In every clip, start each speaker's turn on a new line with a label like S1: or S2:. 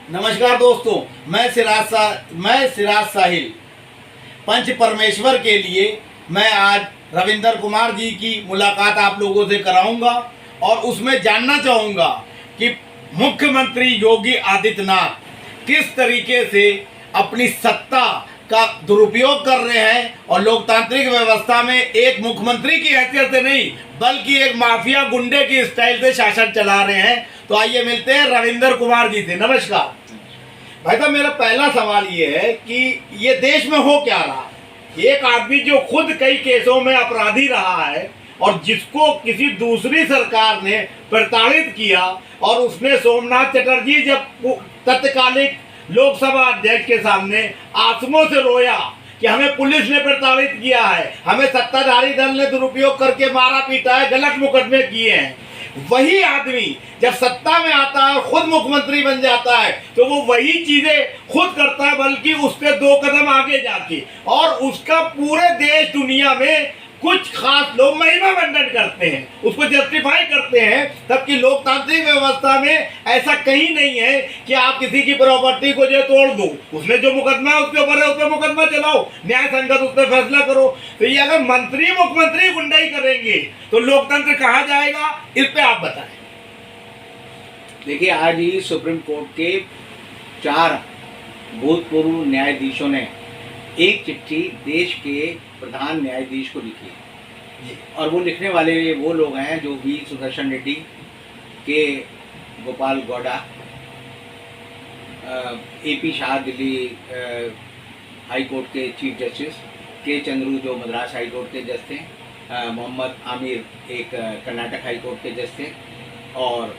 S1: नमस्कार दोस्तों, मैं सिराज साहिल। पंच परमेश्वर के लिए मैं आज रविंदर कुमार जी की मुलाकात आप लोगों से कराऊंगा और उसमें जानना चाहूँगा कि मुख्यमंत्री योगी आदित्यनाथ किस तरीके से अपनी सत्ता का दुरुपयोग कर रहे हैं और लोकतांत्रिक व्यवस्था में एक मुख्यमंत्री की हैसियत से नहीं बल्कि एक माफिया गुंडे की स्टाइल से शासन चला रहे हैं। तो आइए मिलते हैं रविंदर कुमार जी से। नमस्कार भाई साहब, मेरा पहला सवाल ये है कि ये देश में हो क्या रहा है। एक आदमी जो खुद कई केसों में अपराधी रहा है और जिसको किसी दूसरी सरकार ने प्रताड़ित किया और उसने सोमनाथ चटर्जी जब तत्कालिक लोकसभा अध्यक्ष के सामने आंसुओं से रोया कि हमें पुलिस ने प्रताड़ित किया है, हमें सत्ताधारी दल ने दुरुपयोग करके मारा पीटा है, गलत मुकदमे किए हैं, वही आदमी जब सत्ता में आता है और खुद मुख्यमंत्री बन जाता है तो वो वही चीजें खुद करता है, बल्कि उससे 2 कदम आगे जाके, और उसका पूरे देश दुनिया में कुछ खास लोग महिमा मंडन करते हैं, उसको जस्टिफाई करते हैं। तबकि लोकतांत्रिक व्यवस्था में ऐसा कहीं नहीं है कि आप किसी की प्रॉपर्टी को जो तोड़ दो, उसने जो मुकदमा है उसके ऊपर है, उस पर मुकदमा चलाओ, न्याय संगत उस पर फैसला करो। तो ये अगर मंत्री मुख्यमंत्री गुंडाई करेंगे तो लोकतंत्र कहाँ जाएगा, इस पे आप बताएं।
S2: देखिए, आज ही सुप्रीम कोर्ट के 4 भूतपूर्व न्यायाधीशों ने एक चिट्ठी देश के प्रधान न्यायाधीश को लिखी है और वो लिखने वाले वो लोग हैं जो वी सुदर्शन रेड्डी, के Gopal Gowda, AP Shah Delhi high court के चीफ जस्टिस, के चंद्रू जो मद्रास हाई कोर्ट के जज थे, मोहम्मद आमिर एक कर्नाटक हाई कोर्ट के जज थे, और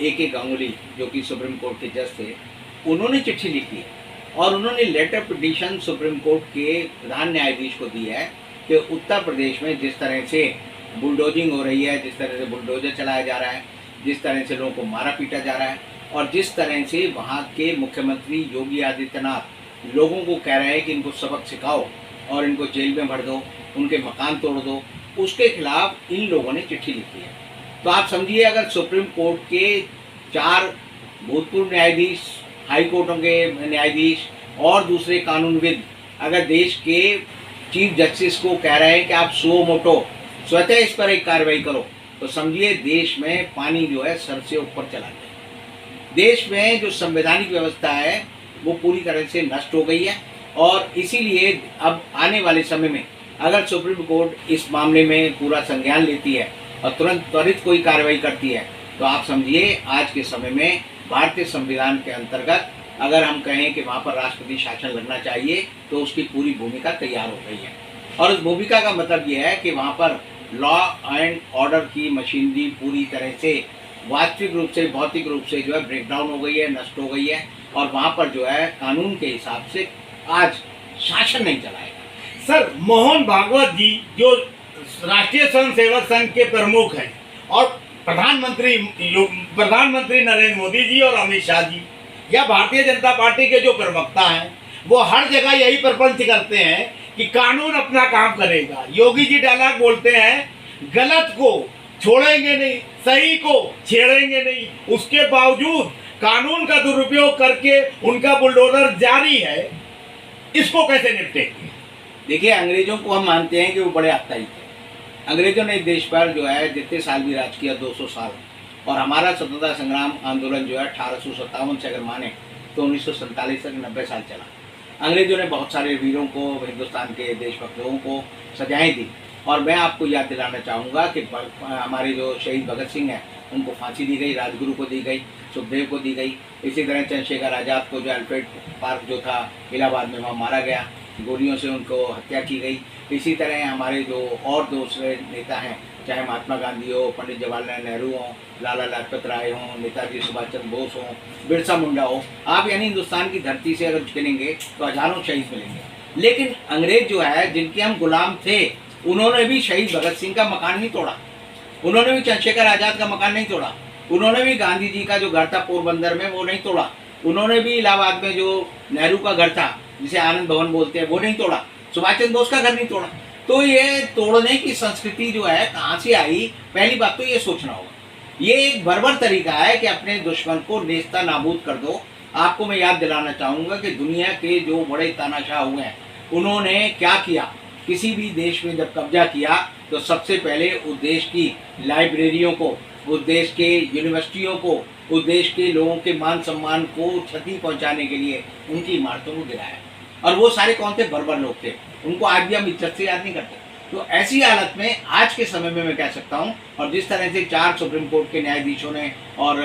S2: AK गांगुली जो कि सुप्रीम कोर्ट के जज थे। उन्होंने चिट्ठी लिखी है और उन्होंने लेटर पिटीशन सुप्रीम कोर्ट के प्रधान न्यायाधीश को दी है कि उत्तर प्रदेश में जिस तरह से बुलडोजिंग हो रही है, जिस तरह से बुलडोजर चलाया जा रहा है, जिस तरह से लोगों को मारा पीटा जा रहा है, और जिस तरह से वहाँ के मुख्यमंत्री योगी आदित्यनाथ लोगों को कह रहे हैं कि इनको सबक सिखाओ और इनको जेल में भर दो, उनके मकान तोड़ दो, उसके खिलाफ इन लोगों ने चिट्ठी लिखी है। तो आप समझिए, अगर सुप्रीम कोर्ट के 4 भूतपूर्व न्यायाधीश, हाई कोर्टों के न्यायाधीश और दूसरे कानूनविद अगर देश के चीफ जस्टिस को कह रहे हैं कि आप सुओ मोटो स्वतः इस पर एक कार्रवाई करो, तो समझिए देश में पानी जो है सर से ऊपर चला गया। देश में जो संवैधानिक व्यवस्था है वो पूरी तरह से नष्ट हो गई है और इसीलिए अब आने वाले समय में अगर सुप्रीम कोर्ट इस मामले में पूरा संज्ञान लेती है और तुरंत त्वरित कोई कार्रवाई करती है तो आप समझिए आज के समय में भारतीय संविधान के अंतर्गत अगर हम कहें कि वहाँ पर राष्ट्रपति शासन लगना चाहिए तो उसकी पूरी भूमिका तैयार हो गई है। और उस भूमिका का मतलब ये है कि वहाँ पर लॉ एंड ऑर्डर की मशीनरी पूरी तरह से वास्तविक रूप से, भौतिक रूप से जो है ब्रेकडाउन हो गई है, नष्ट हो गई है, और वहाँ पर जो है कानून के हिसाब से आज शासन नहीं चलाएगा।
S1: सर, मोहन भागवत जी जो राष्ट्रीय स्वयं सेवक संघ के प्रमुख हैं और प्रधानमंत्री नरेंद्र मोदी जी और अमित शाह जी या भारतीय जनता पार्टी के जो प्रवक्ता हैं, वो हर जगह यही प्रपंच करते हैं कि कानून अपना काम करेगा। योगी जी डायलॉग बोलते हैं, गलत को छोड़ेंगे नहीं, सही को छेड़ेंगे नहीं। उसके बावजूद कानून का दुरुपयोग करके उनका बुलडोजर जारी है। इसको कैसे निपटेंगे?
S2: देखिए, अंग्रेजों को हम मानते हैं कि वो बड़े आत्ताई थे। अंग्रेजों ने देश पर जो है जितने साल भी राज किया, 200 साल, और हमारा स्वतंत्रता संग्राम आंदोलन जो है 1857 से अगर माने तो 1947 तक 90 साल चला। अंग्रेजों ने बहुत सारे वीरों को, हिंदुस्तान के देशभक्तों को सजाएं दी, और मैं आपको याद दिलाना चाहूँगा कि हमारे जो शहीद भगत सिंह हैं उनको फांसी दी गई, राजगुरु को दी गई, सुखदेव को दी गई। इसी तरह चंद्रशेखर आज़ाद को जो अल्फ्रेड पार्क जो था इलाहाबाद में, वहाँ मारा गया, गोलियों से उनको हत्या की गई। इसी तरह हमारे जो और दूसरे नेता हैं, चाहे महात्मा गांधी हो, पंडित जवाहरलाल नेहरू हों, लाला लाजपत राय हों, नेताजी सुभाष चंद्र बोस हों, बिरसा मुंडा हो, आप यानी हिंदुस्तान की धरती से अगर गिनेंगे तो हजारों शहीद मिलेंगे। लेकिन अंग्रेज जो है जिनके हम गुलाम थे, उन्होंने भी शहीद भगत सिंह का मकान नहीं तोड़ा, उन्होंने भी चंद्रशेखर आज़ाद का मकान नहीं तोड़ा, उन्होंने भी गांधी जी का जो घर था पोरबंदर में वो नहीं तोड़ा, उन्होंने भी इलाहाबाद में जो नेहरू का घर था जिसे आनंद भवन बोलते हैं वो नहीं तोड़ा, सुभाष चंद्र बोस का घर नहीं तोड़ा। तो ये तोड़ने की संस्कृति जो है कहाँ से आई, पहली बात तो ये सोचना होगा। ये एक बर्बर तरीका है कि अपने दुश्मन को नेस्ता नाबूद कर दो आपको मैं याद दिलाना चाहूँगा कि दुनिया के जो बड़े तानाशाह हुए हैं उन्होंने क्या किया। किसी भी देश में जब कब्जा किया तो सबसे पहले उस देश की लाइब्रेरियों को, उस देश के यूनिवर्सिटियों को, उस देश के लोगों के मान सम्मान को क्षति पहुंचाने के लिए उनकी इमारतों को गिराया। और वो सारे कौन थे? बर्बर लोग थे। उनको आज भी हम इज्जत से याद नहीं करते। तो ऐसी हालत में आज के समय में मैं कह सकता हूँ, और जिस तरह से 4 सुप्रीम कोर्ट के न्यायाधीशों ने और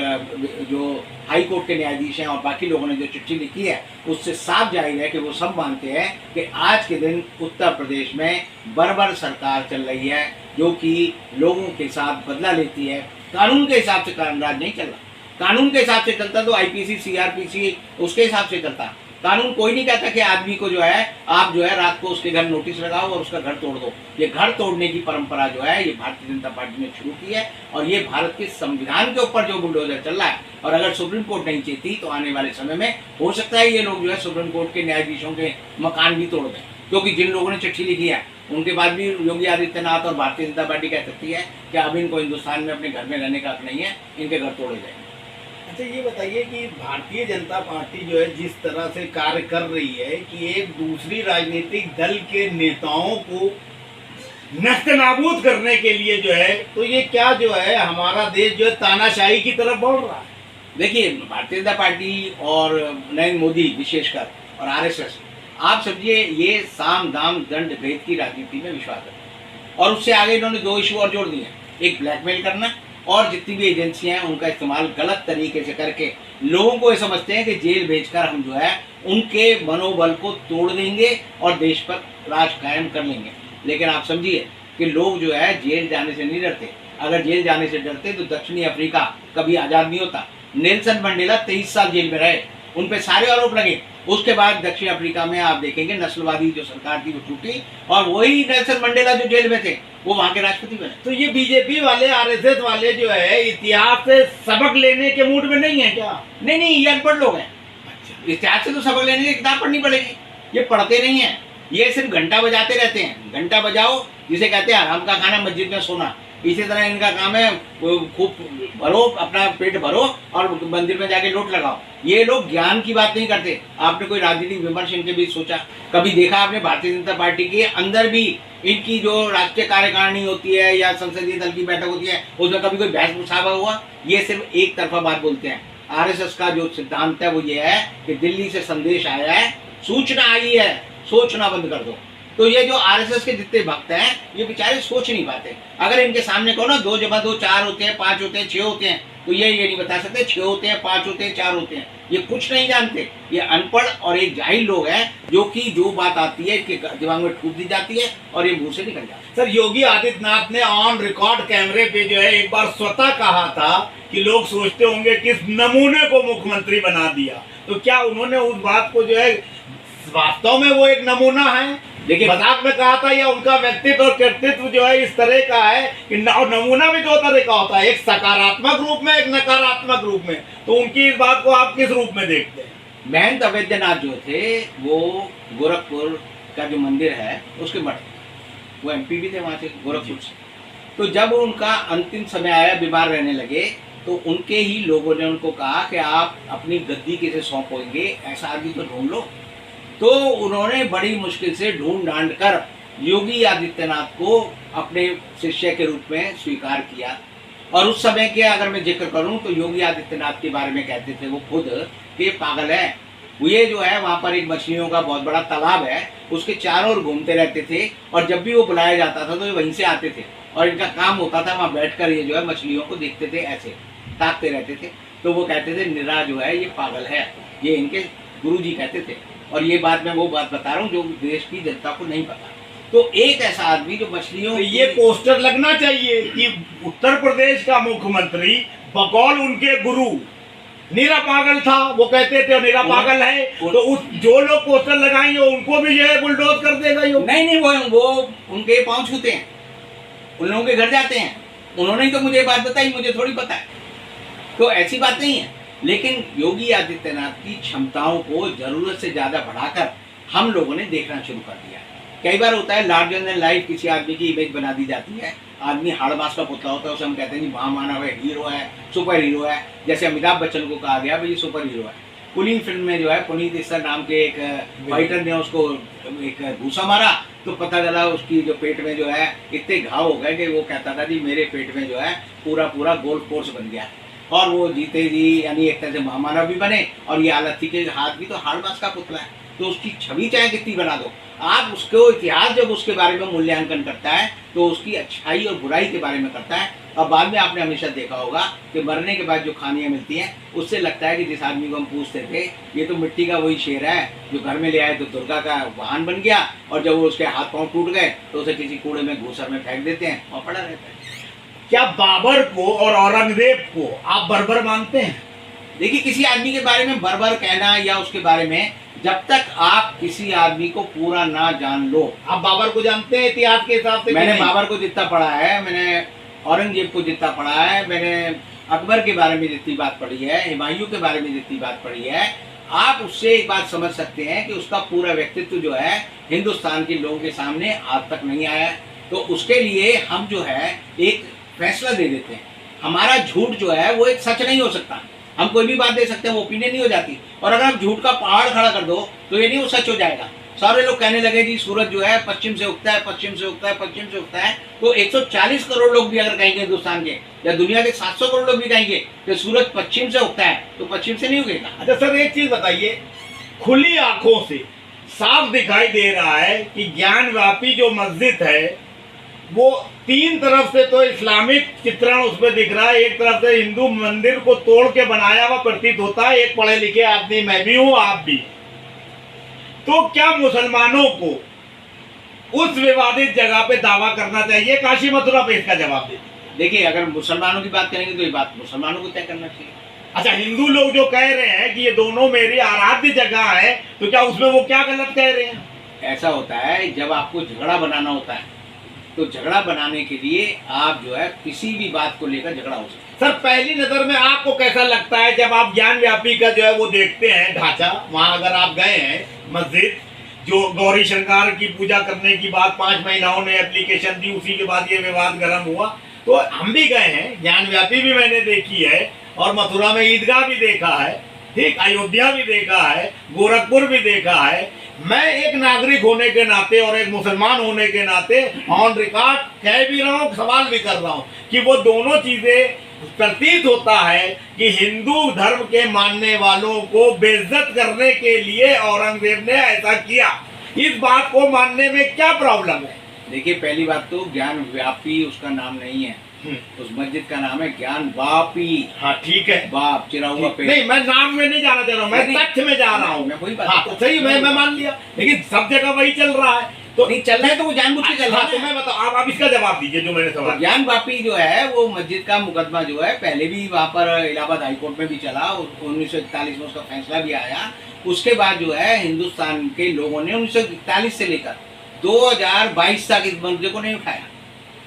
S2: जो हाई कोर्ट के न्यायाधीश हैं और बाकी लोगों ने जो चिट्ठी लिखी है, उससे साफ जाहिर है कि वो सब मानते हैं कि आज के दिन उत्तर प्रदेश में बर्बर सरकार चल रही है, जो कि लोगों के साथ बदला लेती है। कानून के हिसाब से कामराज नहीं चल रहा। कानून के हिसाब से चलता तो आईपीसी, सीआरपीसी उसके हिसाब से चलता। कानून कोई नहीं कहता कि आदमी को जो है आप जो है रात को उसके घर नोटिस लगाओ और उसका घर तोड़ दो। ये घर तोड़ने की परंपरा जो है ये भारतीय जनता पार्टी ने शुरू की है, और ये भारत के संविधान के ऊपर जो बुलडोजर चल रहा है। और अगर सुप्रीम कोर्ट नहीं चाहती तो आने वाले समय में हो सकता है ये लोग जो है सुप्रीम कोर्ट के न्यायाधीशों के मकान भी तोड़ दें, क्योंकि जिन लोगों ने चिट्ठी लिखी है उनके बाद भी योगी आदित्यनाथ और भारतीय जनता पार्टी कह सकती है कि अब इनको हिंदुस्तान में अपने घर में रहने का हक नहीं है, इनके घर तोड़े जाएंगे।
S1: अच्छा, ये बताइए कि भारतीय जनता पार्टी जो है जिस तरह से कार्य कर रही है कि एक दूसरी राजनीतिक दल के नेताओं को नष्ट नाबूद करने के लिए जो है, तो ये क्या जो है हमारा देश जो है तानाशाही की तरफ बढ़ रहा है?
S2: देखिए, भारतीय जनता पार्टी और नरेंद्र मोदी विशेषकर और आरएसएस, आप समझिए ये साम दाम दंड भेद की राजनीति में विश्वास करते हैं। और उससे आगे इन्होंने 2 इशू और जोड़ दिए, एक ब्लैकमेल करना, और जितनी भी एजेंसियां हैं उनका इस्तेमाल गलत तरीके से करके लोगों को ये समझते हैं कि जेल भेजकर हम जो है उनके मनोबल को तोड़ देंगे और देश पर राज कायम कर लेंगे। लेकिन आप समझिए कि लोग जो है जेल जाने से नहीं डरते। अगर जेल जाने से डरते तो दक्षिणी अफ्रीका कभी आज़ाद नहीं होता। नेल्सन मंडेला 23 साल जेल में रहे, उन पे सारे आरोप लगे। उसके बाद दक्षिण अफ्रीका में आप देखेंगे नस्लवादी जो सरकार थी वो टूटी, और वही नेल्सन मंडेला जो जेल में थे वो वहाँ के राष्ट्रपति बने।
S1: तो ये बीजेपी वाले, आरएसएस वाले जो है इतिहास से सबक लेने के मूड में नहीं है क्या?
S2: नहीं, ये अनपढ़ लोग हैं।
S1: अच्छा,
S2: इतिहास से तो सबक लेने की किताब पढ़नी पड़ेगी। ये पढ़ते नहीं हैं, ये सिर्फ घंटा बजाते रहते हैं। घंटा बजाओ, जिसे कहते हैं आराम का खाना, मस्जिद में सोना। इसी तरह इनका काम है खूब भरो, अपना पेट भरो और मंदिर में जाके लौट लगाओ। ये लोग ज्ञान की बात नहीं करते। आपने कोई राजनीतिक विमर्श इनके बीच सोचा? कभी देखा आपने भारतीय जनता पार्टी के अंदर भी इनकी जो राष्ट्रीय कार्यकारिणी होती है या संसदीय दल की बैठक होती है उसमें कभी कोई बहस मुसावा हुआ? ये सिर्फ एक तरफा बात बोलते हैं। आरएसएस का जो सिद्धांत है वो ये है कि दिल्ली से संदेश आया है, सूचना आई है, सोचना बंद कर दो। तो ये जो आरएसएस के जितने भक्त हैं ये बेचारे सोच नहीं पाते। अगर इनके सामने कहो ना 2 + 2 4 होते हैं, 5 होते हैं, 6 होते हैं, तो ये नहीं बता सकते 6 होते हैं, 5 होते हैं, 4 होते हैं। ये कुछ नहीं जानते। ये अनपढ़ और एक जाहिल लोग हैं जो कि जो बात आती है कि दिमाग में ठूक दी जाती है और ये मुंह से निकल जाती है।
S1: सर, योगी आदित्यनाथ ने ऑन रिकॉर्ड कैमरे पे जो है एक बार स्वतः कहा था कि लोग सोचते होंगे किस नमूने को मुख्यमंत्री बना दिया। तो क्या उन्होंने उस बात को जो है वास्तव में वो एक नमूना है?
S2: देखिए,
S1: मजाक में कहा था या उनका व्यक्तित्व और कृतित्व जो है इस तरह का है कि नमूना भी 2 तरह का होता है, एक सकारात्मक रूप में, एक नकारात्मक रूप में। तो उनकी इस बात को आप किस रूप में देखते हैं?
S2: महंत अवैधनाथ जो थे वो गोरखपुर का जो मंदिर है उसके मठ, वो एमपी भी थे वहाँ से, गोरखपुर से। तो जब उनका अंतिम समय आया, बीमार रहने लगे, तो उनके ही लोगों ने उनको कहा कि आप अपनी गद्दी किसे सौंपोगे, ऐसा आदमी तो ढूंढ लो। तो उन्होंने बड़ी मुश्किल से ढूंढ ढांड कर योगी आदित्यनाथ को अपने शिष्य के रूप में स्वीकार किया। और उस समय के अगर मैं जिक्र करूं तो योगी आदित्यनाथ के बारे में कहते थे वो खुद कि पागल है। ये जो है वहाँ पर एक मछलियों का बहुत बड़ा तालाब है, उसके चारों ओर घूमते रहते थे, और जब भी वो बुलाया जाता था तो ये वहीं से आते थे, और इनका काम होता था वहाँ बैठकर ये जो है मछलियों को देखते थे, ऐसे ताकते रहते थे। तो वो कहते थे निरा जो है ये पागल है, ये इनके गुरुजी कहते थे। और ये बात मैं वो बात बता रहा हूँ जो देश की जनता को नहीं पता। तो एक ऐसा आदमी जो मछलियों,
S1: तो ये पोस्टर लगना चाहिए कि उत्तर प्रदेश का मुख्यमंत्री बकौल उनके गुरु नीरा पागल था, वो कहते थे नीरा पागल है। तो उस जो लोग पोस्टर लगाएंगे उनको भी जो है बुलडोज कर देगा ये।
S2: नहीं, वो उनके पाँव छूते हैं, उन लोगों के घर जाते हैं। उन्होंने ही तो मुझे बात बताई, मुझे थोड़ी पता है। तो ऐसी बात नहीं है। लेकिन योगी आदित्यनाथ की क्षमताओं को जरूरत से ज्यादा बढ़ाकर हम लोगों ने देखना शुरू कर दिया है। कई बार होता है लार्जर देन लाइफ किसी आदमी की इमेज बना दी जाती है। आदमी हाड़बास का पुतला होता है, उसे हम कहते हैं जी महामानव है, हीरो है, सुपर हीरो है। जैसे अमिताभ बच्चन को कहा गया भाई सुपर हीरो है। कुलीन फिल्म में जो है पुनीत इस्सर नाम के एक फाइटर ने उसको एक घूसा मारा, तो पता चला उसकी जो पेट में जो है इतने घाव हो गए कि वो कहता था जी मेरे पेट में जो है पूरा पूरा गोल्फ कोर्स बन गया। और वो जीते जी यानी एक तरह से महामानव भी बने, और ये हालत थी कि हाथ भी तो हाड़ मास का पुतला है, तो उसकी छवि चाहे कितनी बना दो, आप उसको इतिहास जब उसके बारे में मूल्यांकन करता है तो उसकी अच्छाई और बुराई के बारे में करता है। और बाद में आपने हमेशा देखा होगा कि मरने के बाद जो खानियाँ मिलती हैं उससे लगता है कि जिस आदमी को हम पूछते थे ये तो मिट्टी का वही शेर है जो घर में ले आए तो दुर्गा का वाहन बन गया, और जब वो उसके हाथ पांव टूट गए तो उसे किसी कूड़े में घूसर में फेंक देते हैं और पड़ा रहता है।
S1: क्या बाबर को और औरंगजेब को आप बर्बर मानते हैं?
S2: देखिए, किसी आदमी के बारे में बर्बर कहना या उसके बारे में, जब तक आप किसी आदमी को पूरा ना जान लो।
S1: आप बाबर को जानते हैं इतिहास के हिसाब से?
S2: मैंने बाबर को जितना पढ़ा है, मैंने औरंगजेब को जितना पढ़ा है, मैंने अकबर के बारे में जितनी बात पढ़ी है, हुमायूं के बारे में जितनी बात पढ़ी है, आप उससे एक बात समझ सकते हैं कि उसका पूरा व्यक्तित्व जो है हिंदुस्तान के लोगों के सामने आज तक नहीं आया। तो उसके लिए हम जो है एक फैसला दे देते हैं, हमारा झूठ जो है वो एक सच नहीं हो सकता। हम कोई भी बात दे सकते हैं, वो ओपिनियन नहीं हो जाती। और अगर आप झूठ का पहाड़ खड़ा कर दो तो ये नहीं वो सच हो जाएगा। सारे लोग कहने लगे जी सूरज जो है पश्चिम से उगता है, पश्चिम से उगता है, पश्चिम से उगता है, तो 140 करोड़ लोग भी अगर कहेंगे हिंदुस्तान के या दुनिया के 700 करोड़ लोग भी कहेंगे कि सूरज पश्चिम से उगता है, तो पश्चिम से नहीं उगेगा।
S1: अच्छा सर, एक चीज बताइए, खुली आंखों से साफ दिखाई दे रहा है कि ज्ञानवापी जो मस्जिद है वो तीन तरफ से तो इस्लामिक चित्रण उसमें दिख रहा है, एक तरफ से हिंदू मंदिर को तोड़ के बनाया हुआ प्रतीत होता है। एक पढ़े लिखे आदमी मैं भी हूं, आप भी, तो क्या मुसलमानों को उस विवादित जगह पे दावा करना चाहिए? काशी मथुरा पे इसका जवाब दे।
S2: देखिए, अगर मुसलमानों की बात करेंगे तो ये बात मुसलमानों को तय करना चाहिए।
S1: अच्छा, हिंदू लोग जो कह रहे हैं कि ये दोनों मेरी आराध्य जगह है, तो क्या उसमें वो क्या गलत कह रहे हैं?
S2: ऐसा होता है, जब आपको झगड़ा बनाना होता है तो झगड़ा बनाने के लिए आप जो है किसी भी बात को लेकर झगड़ा हो सकता है।
S1: सर, पहली नजर में आपको कैसा लगता है जब आप ज्ञान व्यापी का जो है वो देखते हैं ढांचा, वहां अगर आप गए हैं मस्जिद, जो गौरी शंकर की पूजा करने की बात 5 महिलाओं ने एप्लीकेशन दी, उसी के बाद ये विवाद गर्म हुआ, तो हम भी गए हैं, ज्ञान व्यापी भी मैंने देखी है, और मथुरा में ईदगाह भी देखा है, ठीक, अयोध्या भी देखा है, गोरखपुर भी देखा है। मैं एक नागरिक होने के नाते और एक मुसलमान होने के नाते ऑन रिकॉर्ड कह भी रहा हूँ, सवाल भी कर रहा हूँ कि वो दोनों चीजें प्रतीत होता है कि हिंदू धर्म के मानने वालों को बेइज्जत करने के लिए औरंगजेब ने ऐसा किया। इस बात को मानने में क्या प्रॉब्लम है?
S2: देखिए, पहली बात तो ज्ञान व्यापी उसका नाम नहीं है, उस मस्जिद का नाम है ज्ञान वापी।
S1: हाँ ठीक है,
S2: बाप चिरा हुआ पेड़।
S1: नहीं, मैं नाम में नहीं जाना चाह रहा हूँ, मैं तथ्य में जा रहा हूँ।
S2: मैं वही बात,
S1: हाँ, तो सही, मैं मान लिया, लेकिन सब जगह वही चल रहा है, तो
S2: नहीं चल रहा है तो वो जानबूझ के चल रहा है।
S1: तो मैं बताओ, आप इसका जवाब दीजिए जो मैंने सवाल।
S2: ज्ञान वापी जो है वो मस्जिद का मुकदमा जो है पहले भी वहाँ पर इलाहाबाद हाईकोर्ट में भी चला, 1941 में उसका फैसला भी आया। उसके बाद जो है हिंदुस्तान के लोगों ने 1941 से लेकर 2022 तक इस मुद्दे को नहीं उठाया।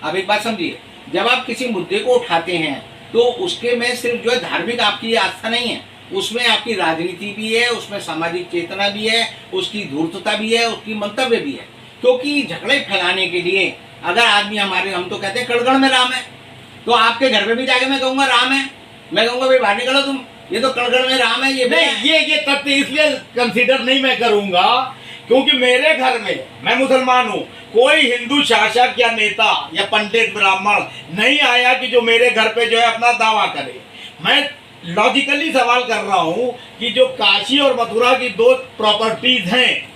S2: अब एक बात समझिए, जब आप किसी मुद्दे को उठाते हैं तो उसके में सिर्फ जो है धार्मिक आपकी आस्था नहीं है, उसमें आपकी राजनीति भी है, उसमें सामाजिक चेतना भी है, उसकी धूर्तता भी है, उसकी मंतव्य भी है। क्योंकि झगड़े फैलाने के लिए अगर आदमी हमारे, हम तो कहते हैं कड़गड़ में राम है, तो आपके घर पे भी जाके मैं कहूँगा राम है, मैं कहूँगा भाई बाहर निकलो तुम, ये तो कड़गड़ में राम है।
S1: ये तथ्य इसलिए कंसीडर नहीं मैं करूंगा क्योंकि मेरे घर में, मैं मुसलमान हूँ, कोई हिंदू शासक या नेता या पंडित ब्राह्मण नहीं आया कि जो मेरे घर पे जो है अपना दावा करे। मैं लॉजिकली सवाल कर रहा हूँ कि जो काशी और मथुरा की 2 प्रॉपर्टीज हैं,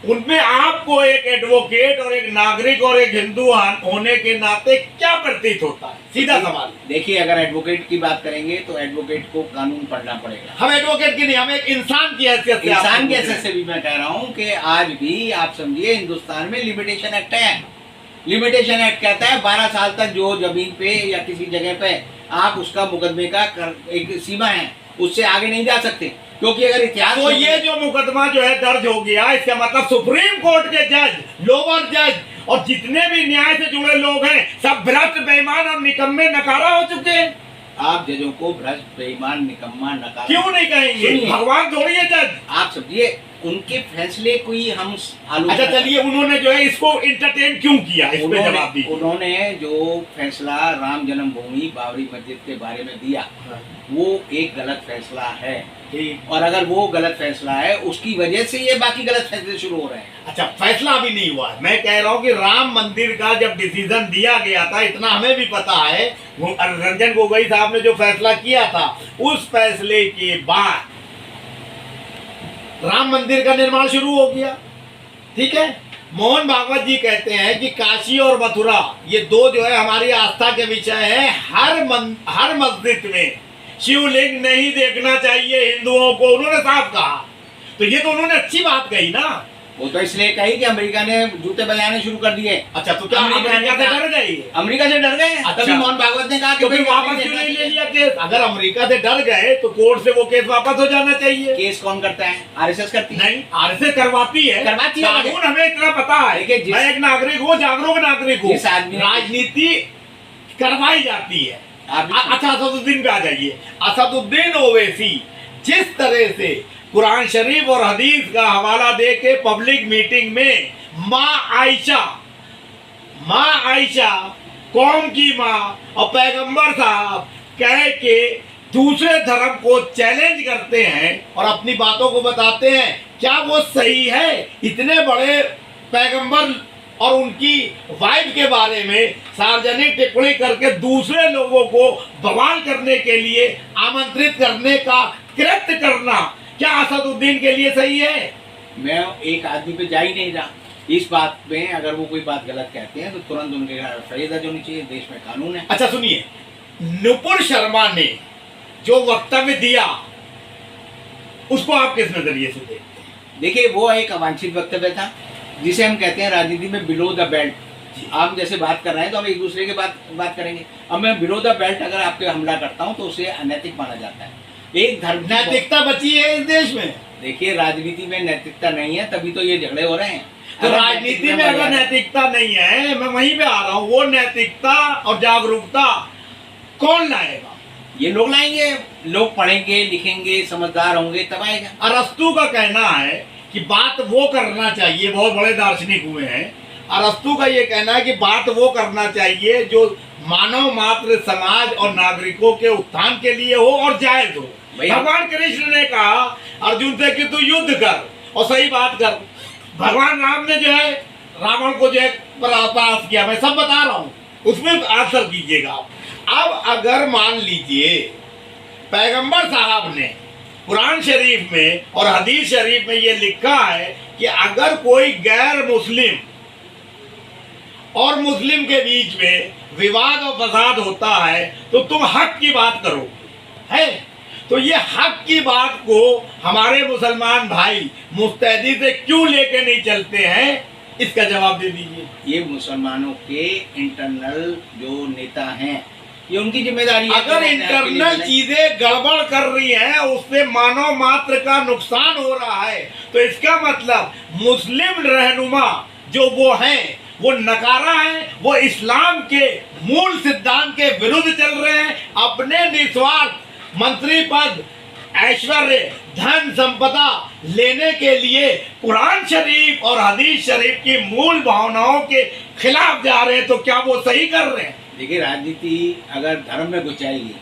S1: उनमें आपको एक एडवोकेट और एक नागरिक और एक हिंदू होने के नाते क्या प्रतीत होता है? सीधा सवाल।
S2: देखिए, अगर एडवोकेट की बात करेंगे तो एडवोकेट को कानून पढ़ना पड़ेगा।
S1: हम एडवोकेट की नहीं, हम एक इंसान की हैसियत से,
S2: इंसान की हैसियत से भी मैं कह रहा हूँ कि आज भी आप समझिए हिंदुस्तान में लिमिटेशन एक्ट है। लिमिटेशन एक्ट कहता है 12 साल तक जो जमीन पे या किसी जगह पे आप उसका मुकदमे का एक सीमा है, उससे आगे नहीं जा सकते। क्योंकि अगर इतिहास,
S1: तो ये जो मुकदमा जो है दर्ज हो गया, इसका मतलब सुप्रीम कोर्ट के जज, लोअर जज और जितने भी न्याय से जुड़े लोग हैं सब भ्रष्ट, बेईमान और निकम्मे नकारा हो चुके हैं।
S2: आप जजों को भ्रष्ट, बेईमान, निकम्मा, नकारा
S1: क्यों नहीं कहेंगे? भगवान थोड़ी है जज।
S2: आप आप समझिए उनके फैसले कोई हम
S1: अच्छा चलिए, उन्होंने जो है इसको इंटरटेन क्यों किया, इस पे जवाब दीजिए।
S2: उन्होंने जो फैसला राम जन्मभूमि बाबरी मस्जिद के बारे में दिया वो एक गलत फैसला है,
S1: ठीक।
S2: और अगर वो गलत फैसला है उसकी वजह से ये बाकी गलत फैसले शुरू हो रहे हैं।
S1: अच्छा, फैसला अभी नहीं हुआ है। मैं कह रहा हूँ कि राम मंदिर का जब डिसीजन दिया गया था, इतना हमें भी पता है, रंजन गोगोई साहब ने जो फैसला किया था, उस फैसले के बाद राम मंदिर का निर्माण शुरू हो गया, ठीक है। मोहन भागवत जी कहते हैं कि काशी और मथुरा ये दो जो है हमारी आस्था के विषय है। हर मस्जिद में शिवलिंग नहीं देखना चाहिए हिंदुओं को, उन्होंने साफ कहा। तो ये तो उन्होंने अच्छी बात कही ना।
S2: वो तो इसलिए कही कि अमेरिका ने जूते बजाने शुरू कर दिए।
S1: अच्छा, तो क्या अमेरिका से डर गई?
S2: अमेरिका से डर गए।
S1: अच्छा,
S2: तभी मोहन भागवत ने कहा कि
S1: तो फिर वापस क्यों नहीं ले लिया केस? अगर अमेरिका से डर गए तो कोर्ट से वो केस वापस हो जाना चाहिए।
S2: केस कौन करता है? आरएसएस करती है।
S1: नहीं, आरएसएस करवाती है। कानून हमें इतना पता है कि मैं एक नागरिक हूँ, जागरूक नागरिक हूँ, राजनीति करवाई जाती है। अच्छा, असदुद्दीन पे आ जाइए। असदुद्दीन ओवैसी जिस तरह से कुरान शरीफ और हदीस का हवाला दे के पब्लिक मीटिंग में माँ आयशा कौम की माँ और पैगंबर साहब कह के दूसरे धर्म को चैलेंज करते हैं और अपनी बातों को बताते हैं, क्या वो सही है? इतने बड़े पैगंबर और उनकी वाइफ के बारे में सार्वजनिक टिप्पणी करके दूसरे लोगों को बवाल करने के लिए आमंत्रित करने का कृत्य करना क्या असदुद्दीन के लिए सही है?
S2: मैं एक आदमी पे जा ही नहीं रहा। इस बात में अगर वो कोई बात गलत कहते हैं तो तुरंत उनके सजा दर्ज होनी चाहिए, देश में कानून है।
S1: अच्छा सुनिए, नुपुर शर्मा ने जो वक्तव्य दिया उसको आप किस नजरिए से देखते हैं?
S2: देखिए, वो एक अवांछित वक्तव्य था जिसे हम कहते हैं राजनीति में बिलो द बेल्ट। आप जैसे बात कर रहे हैं तो हम एक दूसरे के बात करेंगे। अब मैं बिलो द बेल्ट अगर आपके हमला करता हूं तो उसे अनैतिक माना जाता है। एक धर्म
S1: नैतिकता बची है इस देश में?
S2: देखिए, राजनीति में नैतिकता नहीं है तभी तो ये झगड़े हो रहे हैं।
S1: तो राजनीति में अगर नैतिकता नहीं है, मैं वहीं पे आ रहा हूँ, वो नैतिकता और जागरूकता कौन लाएगा?
S2: ये लोग लाएंगे। लोग पढ़ेंगे, लिखेंगे, समझदार होंगे, तब आएगा।
S1: अरस्तु का कहना है कि बात वो करना चाहिए, बहुत बड़े दार्शनिक हुए हैं। अरस्तु का ये कहना है कि बात वो करना चाहिए जो मानव मात्र समाज और नागरिकों के उत्थान के लिए हो और जायज हो। भगवान कृष्ण ने कहा अर्जुन से कि तू युद्ध कर और सही बात कर। भगवान राम ने जो है रावण को जो है परास्त किया। मैं सब बता रहा हूँ, उसमें आंसर कीजिएगा आप। अब अगर मान लीजिए पैगंबर साहब ने कुरान शरीफ में और हदीस शरीफ में ये लिखा है कि अगर कोई गैर मुस्लिम और मुस्लिम के बीच में विवाद और फसाद होता है तो तुम हक की बात करो, है? तो ये हक की बात को हमारे मुसलमान भाई मुस्तैदी से क्यों लेके नहीं चलते हैं, इसका जवाब दे दीजिए।
S2: ये मुसलमानों के इंटरनल जो नेता हैं, ये उनकी जिम्मेदारी है।
S1: अगर इंटरनल चीजें गड़बड़ कर रही हैं, उससे मानव मात्र का नुकसान हो रहा है, तो इसका मतलब मुस्लिम रहनुमा जो वो हैं वो नकारा है, वो इस्लाम के मूल सिद्धांत के विरुद्ध चल रहे हैं। अपने निस्वार्थ मंत्री पद, ऐश्वर्य, धन संपदा लेने के लिए कुरान शरीफ और हदीस शरीफ की मूल भावनाओं के खिलाफ जा रहे हैं, तो क्या वो सही कर रहे हैं?
S2: देखिए, राजनीति अगर धर्म में घुस जाएगी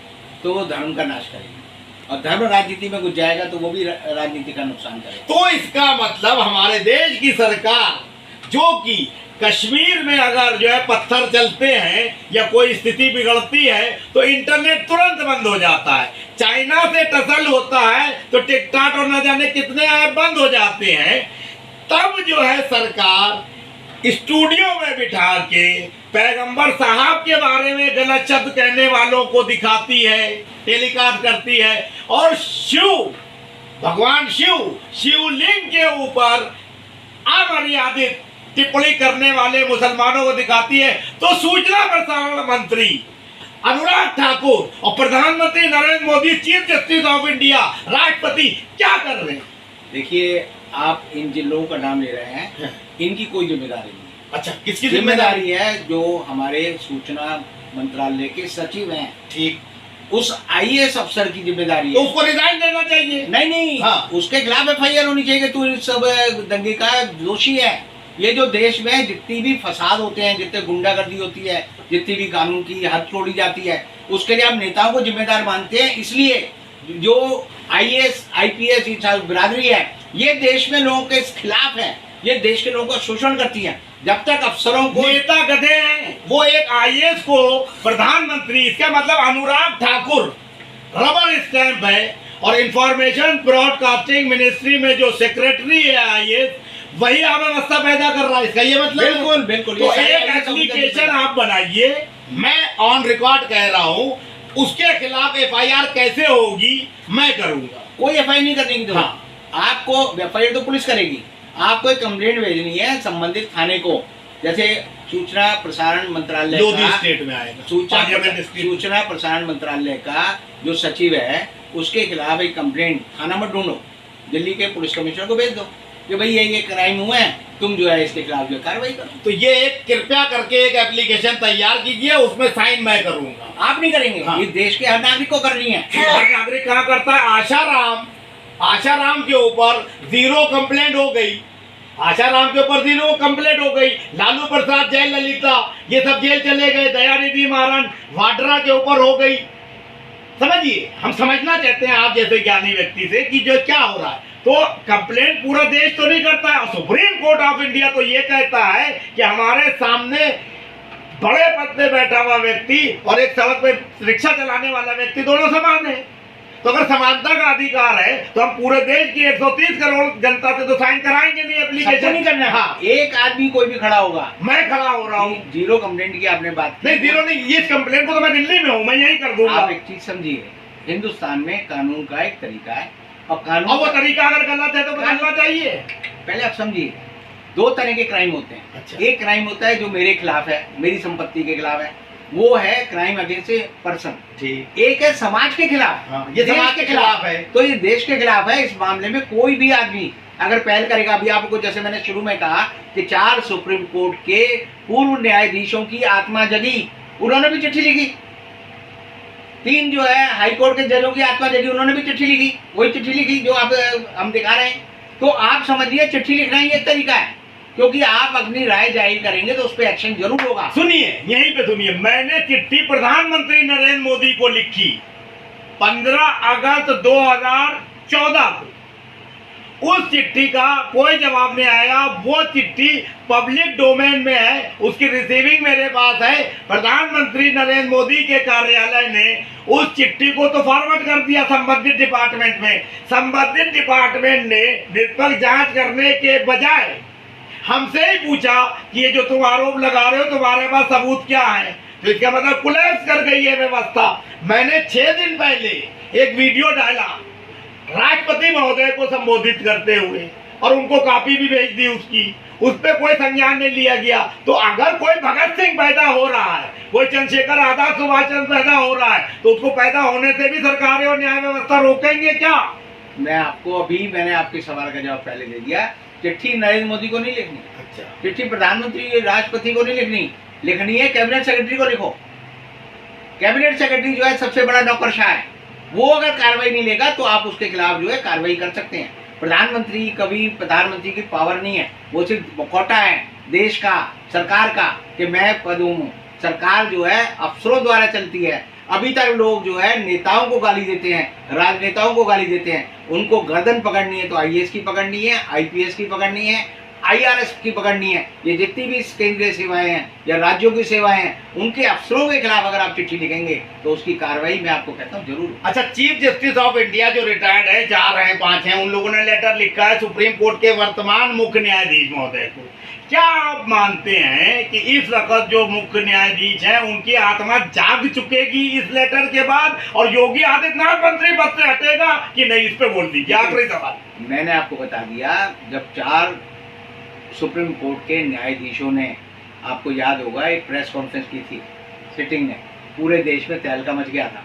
S2: तो वो धर्म का नाश करेगी, और धर्म राजनीति में घुस जाएगा तो वो भी राजनीति का नुकसान करेगा।
S1: तो इसका मतलब हमारे देश की सरकार जो कि कश्मीर में अगर जो है पत्थर चलते हैं या कोई स्थिति बिगड़ती है तो इंटरनेट तुरंत बंद हो जाता है। चाइना से टसल होता है तो टिकटॉक और न जाने कितने ऐप बंद हो जाते हैं। तब जो है सरकार स्टूडियो में बिठा के पैगंबर साहब के बारे में गलत शब्द कहने वालों को दिखाती है, टेलीकास्ट करती है, और भगवान शिवलिंग के ऊपर अमर्यादित टिप्पणी करने वाले मुसलमानों को दिखाती है। तो सूचना प्रसारण मंत्री अनुराग ठाकुर और प्रधानमंत्री Narendra Modi, chief justice of India, राष्ट्रपति क्या कर रहे हैं?
S2: देखिए, आप इन जिन लोगों का नाम ले रहे हैं, इनकी कोई जिम्मेदारी नहीं।
S1: अच्छा, किसकी
S2: जिम्मेदारी है? जो हमारे सूचना मंत्रालय के सचिव हैं,
S1: ठीक,
S2: उस आईएएस अफसर की जिम्मेदारी
S1: तो
S2: है।
S1: उसको रिजाइन देना चाहिए।
S2: नहीं नहीं,
S1: हाँ।
S2: उसके खिलाफ एफआईआर होनी चाहिए कि तू इस सब दंगे का दोषी है। ये जो देश में जितनी भी फसाद होते हैं, जितने गुंडागर्दी होती है, जितनी भी कानून की हद तोड़ी जाती है, उसके लिए आप नेताओं को जिम्मेदार मानते हैं। इसलिए जो आईएएस आईपीएस बिरादरी है, ये देश में लोगों के खिलाफ है, ये देश के लोगों का शोषण करती है। जब तक अफसरों को
S1: नेता गधे हैं। वो एक आईएएस को प्रधानमंत्री, इसका मतलब अनुराग ठाकुर रबर स्टैंप है, और इंफॉर्मेशन ब्रॉडकास्टिंग मिनिस्ट्री में जो सेक्रेटरी है आईएएस, वही अव्यवस्था पैदा कर रहा है। इसका ये मतलब
S2: बिल्कुल बिल्कुल।
S1: तो एक एप्लीकेशन आप बनाइए, मैं ऑन रिकॉर्ड कह रहा हूँ, उसके खिलाफ एफआईआर कैसे होगी मैं करूंगा।
S2: कोई एफआईआर नहीं करने की जरूरत।
S1: हाँ।
S2: आपको एफआईआर तो पुलिस करेगी, आपको एक कंप्लेंट भेजनी है संबंधित थाने को। जैसे सूचना प्रसारण मंत्रालय
S1: जो भी
S2: का
S1: स्टेट में आएगा,
S2: सूचना प्रसारण मंत्रालय का जो सचिव है, उसके खिलाफ एक कंप्लेंट थाना में ढूंढो, दिल्ली के पुलिस कमिश्नर को भेज दो कि भाई ये क्राइम हुआ है, तुम जो है इसके खिलाफ जो कार्रवाई करो।
S1: तो ये एक कृपया करके एक एप्लीकेशन तैयार कीजिए, उसमें साइन मैं करूंगा।
S2: आप नहीं करेंगे।
S1: हाँ।
S2: ये देश के हर नागरिक को करनी है।
S1: हर नागरिक कहाँ करता है। आशाराम के ऊपर 0 कंप्लेंट हो गई, आशाराम के ऊपर 0 कंप्लेंट हो गई। लालू प्रसाद, जयललिता, ये सब जेल चले गए। दयानिधि मारन वाड्रा के ऊपर हो गई। समझिए, हम समझना चाहते हैं आप जैसे ज्ञानी व्यक्ति से कि जो क्या हो रहा है। तो कंप्लेंट पूरा देश तो नहीं करता है, और सुप्रीम कोर्ट ऑफ इंडिया तो ये कहता है कि हमारे सामने बड़े पद पे बैठा हुआ व्यक्ति और एक सड़क पे रिक्शा चलाने वाला व्यक्ति दोनों समान है। तो अगर समानता का अधिकार है तो हम पूरे देश की 130 करोड़ जनता से तो साइन कराएंगे नहीं
S2: सबको
S1: एप्लीकेशन।
S2: नहीं करना।
S1: हाँ,
S2: एक आदमी कोई भी खड़ा होगा।
S1: मैं खड़ा हो रहा हूँ।
S2: 0 कंप्लेंट की आपने बात की।
S1: नहीं 0 नहीं, ये कंप्लेंट को तो मैं दिल्ली में हूँ, मैं यही कर दूंगा।
S2: आप एक चीज समझिए, हिंदुस्तान में कानून का एक तरीका है, और कानून
S1: और वो तरीका अगर गलत है तो बदलना चाहिए।
S2: पहले आप समझिए, 2 तरह के क्राइम होते हैं।
S1: अच्छा।
S2: एक क्राइम होता है जो मेरे खिलाफ है, मेरी संपत्ति के खिलाफ है, वो है क्राइम अगेंस्ट ए पर्सन।
S1: ठीक।
S2: एक है समाज के खिलाफ।
S1: हाँ, ये
S2: देश
S1: समाज के खिलाफ है।
S2: तो ये देश के खिलाफ है। इस मामले में कोई भी आदमी अगर पहल करेगा, अभी आपको जैसे मैंने शुरू में कहा कि 4 सुप्रीम कोर्ट के पूर्व न्यायाधीशों की आत्मा जगी, उन्होंने भी चिट्ठी लिखी। 3 जो है हाई कोर्ट के जजों की आत्मा जगी, उन्होंने भी चिट्ठी लिखी, वही चिट्ठी लिखी जो आप हम दिखा रहे हैं। तो आप समझिए, चिट्ठी लिखना ही एक तरीका है, क्योंकि आप अपनी राय जाहिर करेंगे तो उस पर एक्शन जरूर होगा।
S1: सुनिए, यहीं पे सुनिए, मैंने चिट्ठी प्रधानमंत्री नरेंद्र मोदी को लिखी 15 अगस्त 2014 को। उस चिट्ठी का कोई जवाब नहीं आया। वो चिट्ठी पब्लिक डोमेन में है, उसकी रिसीविंग मेरे पास है। प्रधानमंत्री नरेंद्र मोदी के कार्यालय ने उस चिट्ठी को तो फॉरवर्ड कर दिया संबंधित डिपार्टमेंट में। संबंधित डिपार्टमेंट ने निष्पक्ष जांच करने के बजाय हमसे ही पूछा कि ये जो तुम आरोप लगा रहे हो, तुम्हारे पास सबूत क्या है। तो इसका मतलब कोलैप्स कर गई है व्यवस्था। मैंने 6 दिन पहले एक वीडियो डाला राष्ट्रपति महोदय को संबोधित करते हुए, और उनको कॉपी भी भेज दी उसकी। उस पर कोई संज्ञान नहीं लिया गया। तो अगर कोई भगत सिंह पैदा हो रहा है, कोई चंद्रशेखर आजाद, सुभाष चंद्र पैदा हो रहा है, तो उसको पैदा होने से भी सरकारें और न्याय व्यवस्था रोकेंगे क्या?
S2: मैंने आपके सवाल का जवाब पहले दे दिया। चिट्ठी नरेंद्र मोदी को नहीं लिखनी।
S1: अच्छा।
S2: चिट्ठी प्रधानमंत्री राष्ट्रपति को नहीं लिखनी है कैबिनेट सेक्रेटरी को लिखो। कैबिनेट सेक्रेटरी जो है सबसे बड़ा नौकरशाह है, वो अगर कार्रवाई नहीं लेगा तो आप उसके खिलाफ जो है कार्रवाई कर सकते हैं। प्रधानमंत्री की पावर नहीं है, वो सिर्फ मुखौटा है देश का, सरकार का, कि मैं पद हूँ। सरकार जो है अफसरों द्वारा चलती है। अभी तक लोग जो है नेताओं को गाली देते हैं, राजनेताओं को गाली देते हैं। उनको गर्दन पकड़नी है तो आईएएस की पकड़नी है, आईपीएस की पकड़नी है, आईआरएस की पकड़नी है। ये जितनी भी केंद्रीय सेवाएं हैं या राज्यों की सेवाएं हैं, उनके अफसरों के खिलाफ अगर आप चिट्ठी लिखेंगे तो उसकी कार्रवाई मैं आपको कहता हूँ जरूर।
S1: अच्छा, चीफ जस्टिस ऑफ इंडिया जो रिटायर्ड है, 4 हैं 5 हैं, उन लोगों ने लेटर लिखा है सुप्रीम कोर्ट के वर्तमान मुख्य न्यायाधीश महोदय को। क्या आप मानते हैं कि इस वक्त जो मुख्य न्यायाधीश हैं उनकी आत्मा जाग चुकेगी इस लेटर के बाद, और योगी आदित्यनाथ मंत्री पद से हटेगा कि नहीं? इस पे बोल दीजिए, आखिरी सवाल।
S2: मैंने आपको बता दिया, जब 4 सुप्रीम कोर्ट के न्यायाधीशों ने, आपको याद होगा, एक प्रेस कॉन्फ्रेंस की थी सिटिंग में, पूरे देश में तहलका मच गया था।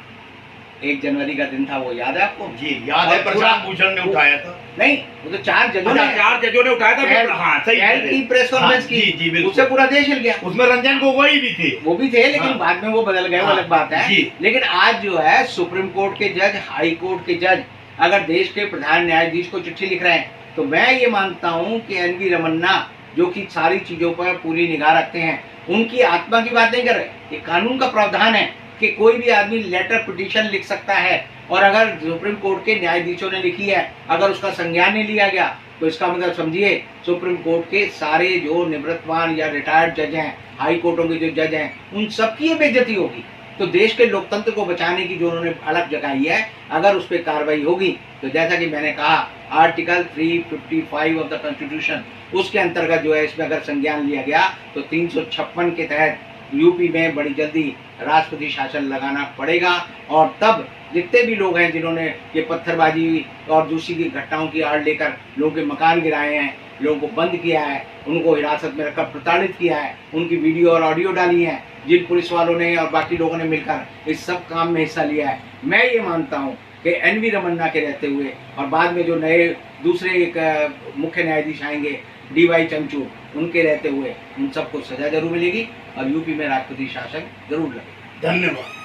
S2: 1 जनवरी का दिन था, वो याद है आपको?
S1: जी याद है,
S2: और
S1: प्रशांत भूषण ने उठाया था।
S2: नहीं, वो तो 4 जजों ने,
S1: 4 जजों ने उठाया था। हाँ सही
S2: पहल की प्रेस कॉन्फ्रेंस
S1: जी जी
S2: की,
S1: बिल्कुल।
S2: उससे पूरा देश हिल गया।
S1: उसमें रंजन गोगोई भी थे।
S2: वो भी थे, लेकिन
S1: हाँ।
S2: बाद में वो बदल गए, वो
S1: हाँ,
S2: अलग बात है।
S1: जी।
S2: लेकिन आज जो है सुप्रीम कोर्ट के जज, हाई कोर्ट के जज अगर देश के प्रधान न्यायाधीश को चिट्ठी लिख रहे हैं, तो मैं ये मानता हूँ कि एनवी रमन्ना जो कि सारी चीजों पर पूरी निगाह रखते हैं, उनकी आत्मा की बात नहीं कर रहे। ये कानून का प्रावधान है कि कोई भी आदमी लेटर पिटीशन लिख सकता है, और अगर सुप्रीम कोर्ट के न्यायाधीशों ने लिखी है, अगर उसका संज्ञान नहीं लिया गया, तो इसका मतलब समझिए सुप्रीम कोर्ट के सारे जो निवृत्तमान या रिटायर्ड जज हैं, हाई कोर्टों के जो जज हैं, उन सबकी बेइज्जती होगी। तो देश के लोकतंत्र को बचाने की जो उन्होंने अलग जगाई है, अगर उस पर कार्रवाई होगी, तो जैसा कि मैंने कहा आर्टिकल 355 ऑफ द कॉन्स्टिट्यूशन, उसके अंतर्गत जो है इसमें अगर संज्ञान लिया गया, तो 356 के तहत यूपी में बड़ी जल्दी राष्ट्रपति शासन लगाना पड़ेगा। और तब जितने भी लोग हैं जिन्होंने ये पत्थरबाजी और दूसरी की घटनाओं की आड़ लेकर लोगों के मकान गिराए हैं, लोगों को बंद किया है, उनको हिरासत में रखकर प्रताड़ित किया है, उनकी वीडियो और ऑडियो डाली है, जिन पुलिस वालों ने और बाकी लोगों ने मिलकर इस सब काम में हिस्सा लिया है, मैं ये मानता हूँ कि एनवी रमन्ना के रहते हुए और बाद में जो नए दूसरे एक मुख्य न्यायाधीश आएंगे DY चंद्रचूड़, उनके रहते हुए उन सबको सजा जरूर मिलेगी और यूपी में राष्ट्रपति शासन जरूर लगेगा।
S1: धन्यवाद।